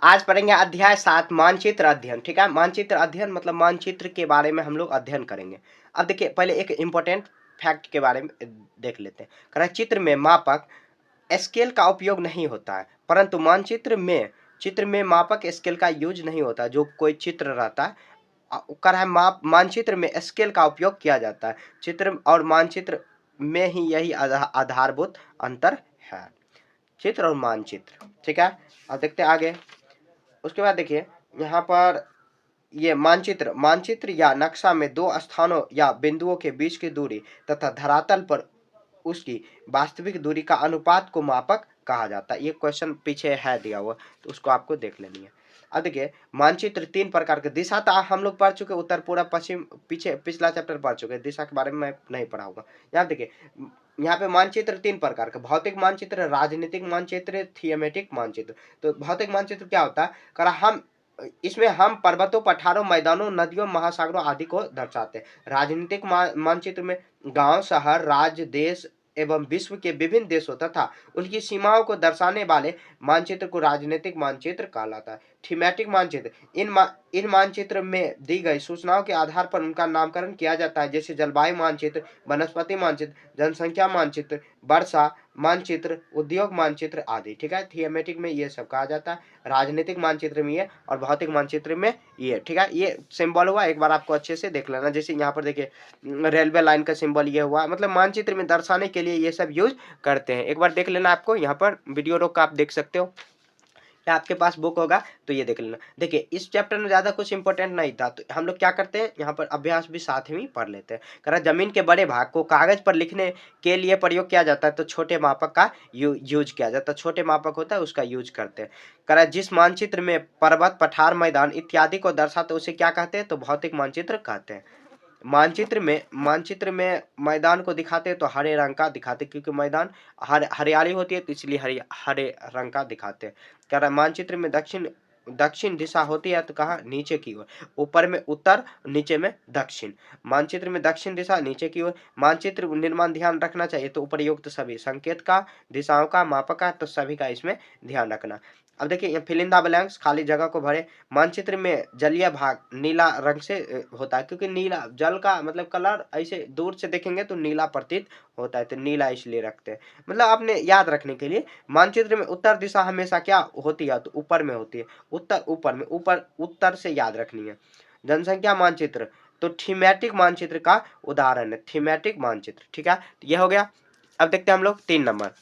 आज पढ़ेंगे अध्याय 7 मानचित्र अध्ययन। ठीक है, मानचित्र अध्ययन मतलब मानचित्र के बारे में हम लोग अध्ययन करेंगे। अब देखिए, पहले एक इम्पोर्टेंट फैक्ट के बारे में देख लेते हैं। कह रहा है चित्र में मापक स्केल का उपयोग नहीं होता है, परंतु चित्र में मापक स्केल का यूज नहीं होता। जो कोई चित्र रहता है कर है मानचित्र में स्केल का उपयोग किया जाता है। चित्र और मानचित्र में ही यही आधारभूत अंतर है, चित्र और मानचित्र। ठीक है, अब देखते हैं आगे। उसके बाद देखिए यहाँ पर ये मानचित्र या नक्शा में दो स्थानों या बिंदुओं के बीच की दूरी तथा धरातल पर उसकी वास्तविक दूरी का अनुपात को मापक कहा जाता है। ये क्वेश्चन पीछे है दिया हुआ, तो उसको आपको देख लेनी है। अब देखिए मानचित्र तीन प्रकार के, दिशा तो हम लोग पढ़ चुके, उत्तर पूर्व पश्चिम पीछे पिछला चैप्टर पढ़ चुके, दिशा के बारे में मैं नहीं पढ़ाऊंगा। यहाँ देखिए यहाँ पे मानचित्र तीन प्रकार के, भौतिक मानचित्र, राजनीतिक मानचित्र, थियोमेटिक मानचित्र। तो भौतिक मानचित्र क्या होता है, करा हम इसमें हम पर्वतों, पठारों, मैदानों, नदियों, महासागरों आदि को दर्शाते हैं। राजनीतिक मानचित्र में गांव, शहर, राज्य, देश एवं विश्व के विभिन्न देशों तथा उनकी सीमाओं को दर्शाने वाले मानचित्र को राजनीतिक मानचित्र कहलाता है। थीमेटिक मानचित्र इन मानचित्र में दी गई सूचनाओं के आधार पर उनका नामकरण किया जाता है, जैसे जलवायु मानचित्र, वनस्पति मानचित्र, जनसंख्या मानचित्र, वर्षा मानचित्र, उद्योग मानचित्र आदि। ठीक है, थीमेटिक में ये सब कहा जाता है, राजनीतिक मानचित्र में ये और भौतिक मानचित्र में ये। ठीक है, ये सिंबल हुआ, एक बार आपको अच्छे से देख लेना। जैसे यहाँ पर देखिए रेलवे लाइन का सिंबल ये हुआ, मतलब मानचित्र में दर्शाने के लिए ये सब यूज करते हैं। एक बार देख लेना, आपको यहाँ पर वीडियो रोक कर आप देख सकते हो, या आपके पास बुक होगा तो ये देख लेना। देखिए इस चैप्टर में ज्यादा कुछ इंपॉर्टेंट नहीं था, तो हम लोग क्या करते हैं यहाँ पर अभ्यास भी साथ में पढ़ लेते हैं। कह रहा जमीन के बड़े भाग को कागज पर लिखने के लिए प्रयोग किया जाता है, तो छोटे मापक का यूज किया जाता है, छोटे मापक होता है उसका यूज करते हैं। कह रहा जिस मानचित्र में पर्वत, पठार, मैदान इत्यादि को दर्शाते उसे क्या कहते हैं, तो भौतिक मानचित्र कहते हैं। मानचित्र में मैदान को दिखाते हैं तो हरे रंग का दिखाते, क्योंकि मैदान हरियाली होती है तो इसलिए हरे रंग का दिखाते हैं। कह रहा है मानचित्र में दक्षिण दिशा होती है तो कहा नीचे की ओर, ऊपर में उत्तर, नीचे में दक्षिण। मानचित्र में दक्षिण दिशा नीचे की ओर। मानचित्र निर्माण ध्यान रखना चाहिए, तो उपयुक्त सभी संकेत का, दिशाओं का, मापक का, तो सभी का इसमें ध्यान रखना। अब देखिए फिल इन द ब्लैंक्स, खाली जगह को भरे। मानचित्र में जलीय भाग नीला रंग से होता है, क्योंकि नीला जल का मतलब कलर ऐसे दूर से देखेंगे तो नीला प्रतीत होता है, तो नीला इसलिए रखते हैं। मतलब आपने याद रखने के लिए मानचित्र में उत्तर दिशा हमेशा क्या होती है, तो ऊपर में होती है, उत्तर ऊपर में, ऊपर उत्तर से याद रखनी है। जनसंख्या मानचित्र तो थीमेटिक मानचित्र का उदाहरण है, थीमेटिक मानचित्र। ठीक है, तो यह हो गया। अब देखते हैं हम लोग 3 नंबर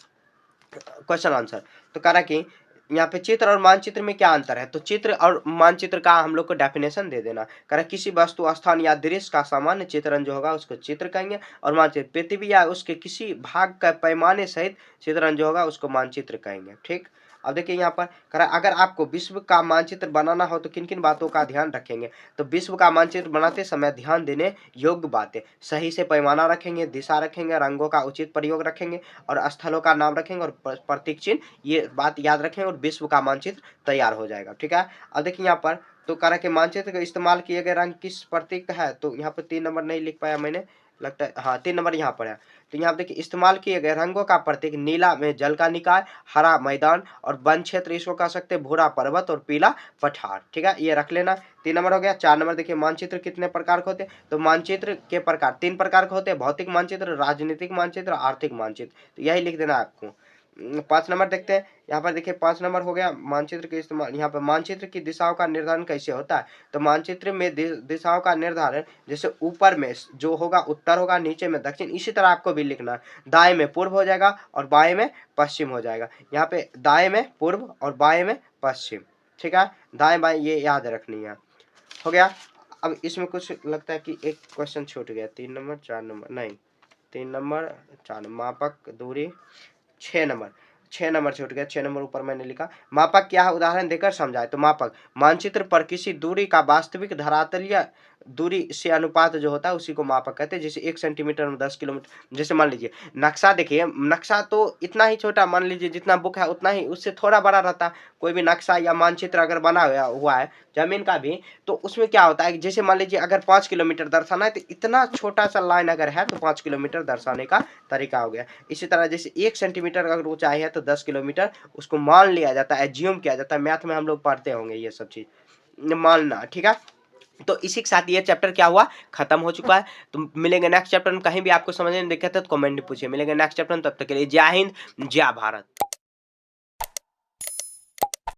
क्वेश्चन आंसर। तो कह रहा कि यहाँ पे चित्र और मानचित्र में क्या अंतर है, तो चित्र और मानचित्र का हम लोग को डेफिनेशन दे देना। कह रहा किसी वस्तु, स्थान या दृश्य का सामान्य चित्रण जो होगा उसको चित्र कहेंगे, और मानचित्र पृथ्वी या उसके किसी भाग का पैमाने सहित चित्रण जो होगा उसको मानचित्र कहेंगे। ठीक, अब देखिए यहाँ पर कह रहा अगर आपको विश्व का मानचित्र बनाना हो तो किन किन बातों का ध्यान रखेंगे, तो विश्व का मानचित्र बनाते समय ध्यान देने योग्य बातें, सही से पैमाना रखेंगे, दिशा रखेंगे, रंगों का उचित प्रयोग रखेंगे, और स्थलों का नाम रखेंगे और प्रतीक चिन्ह, ये बात याद रखेंगे और विश्व का मानचित्र तैयार हो जाएगा। ठीक है, अब देखिए यहाँ पर तो कह रहा कि मानचित्र का इस्तेमाल किए गए रंग किस प्रतीक का है, तो यहाँ पर 3 नंबर नहीं लिख पाया मैंने, लगता है हाँ 3 नंबर यहाँ पर है। तो यहाँ देखिए इस्तेमाल किए गए रंगों का प्रतीक, नीला में जल का निकाय, हरा मैदान और वन क्षेत्र इसको कह सकते हैं, भूरा पर्वत और पीला पठार। ठीक है, ये रख लेना। 3 नंबर हो गया। 4 नंबर देखिए मानचित्र कितने प्रकार के होते हैं, तो मानचित्र के प्रकार 3 प्रकार के होते हैं, भौतिक मानचित्र, राजनीतिक मानचित्र, आर्थिक मानचित्र, तो यही लिख देना आपको। 5 नंबर देखते हैं। यहाँ पर देखिए 5 नंबर हो गया मानचित्र के इस्तेमाल। यहाँ पर मानचित्र की दिशाओं का निर्धारण कैसे होता है, तो मानचित्र में दिशाओं का निर्धारण जैसे ऊपर में जो होगा उत्तर होगा, नीचे में दक्षिण, इसी तरह आपको भी लिखना है। दाएं में पूर्व हो जाएगा और बाएं में पश्चिम हो जाएगा। यहाँ पे दाएं में पूर्व और बाएं में पश्चिम। ठीक है, दाएं बाएं ये याद रखनी है। हो गया। अब इसमें कुछ लगता है कि एक क्वेश्चन छूट गया, 3 नंबर 4 नंबर नहीं, 3 नंबर 4 नंबर, मापक दूरी 6 नंबर छूट गया। 6 नंबर ऊपर मैंने लिखा, मापक क्या है उदाहरण देकर समझाए। तो मापक मानचित्र पर किसी दूरी का वास्तविक धरातलीय दूरी से अनुपात जो होता है उसी को मापक कहते हैं। जैसे 1 सेंटीमीटर में 10 किलोमीटर, जैसे मान लीजिए नक्शा देखिए, नक्शा तो इतना ही छोटा, मान लीजिए जितना बुक है उतना ही, उससे थोड़ा बड़ा रहता है। कोई भी नक्शा या मानचित्र अगर बना हुआ है जमीन का भी, तो उसमें क्या होता है, जैसे मान लीजिए अगर 5 किलोमीटर दर्शाना है तो इतना छोटा सा लाइन अगर है तो 5 किलोमीटर दर्शाने का तरीका हो गया। इसी तरह जैसे 1 सेंटीमीटर अगर ऊंचाई है तो 10 किलोमीटर उसको मान लिया जाता है, एज्यूम किया जाता है। मैथ में हम लोग पढ़ते होंगे ये सब चीज, मानना, ठीक है। तो इसी के साथ ये चैप्टर क्या हुआ, खत्म हो चुका है। तो मिलेंगे नेक्स्ट चैप्टर में, कहीं भी आपको समझ नहीं दिक्कत है तो कमेंट में पूछिए। मिलेंगे नेक्स्ट चैप्टर में, तब तक के लिए जय हिंद, जय भारत।